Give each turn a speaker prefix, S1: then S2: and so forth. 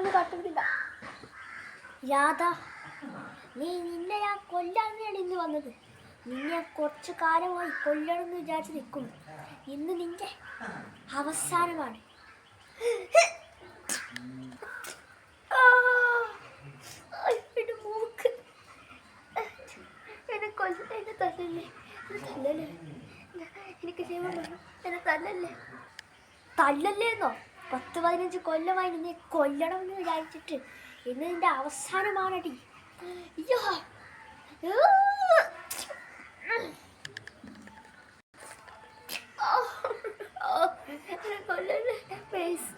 S1: കൊല്ലാനൊന്നും പറ്റുന്നില്ല. രാധാ, നിന്നെ ഞാൻ കൊല്ലാനാണ് ഇന്ന് വന്നത്. നിന്നെ കുറച്ചു കാലമായി കൊല്ലണമെന്ന് വിചാരിച്ച് നിൽക്കുന്നു. ഇന്ന് നിന്റെ അവസാനമാണ്. മൂക്ക് എന്നെ തല്ലല്ലേ, എനിക്ക് ജീവൻ വേണം. എന്നെ തല്ലല്ലേന്നോ? 10-15 കൊല്ലമായി നിന്നെ കൊല്ലണമെന്ന് വിചാരിച്ചിട്ട് ഇന്ന് നിന്റെ അവസാനമാണടി. അയ്യോ, കൊല്ലല്ലേ പ്ലീസ്.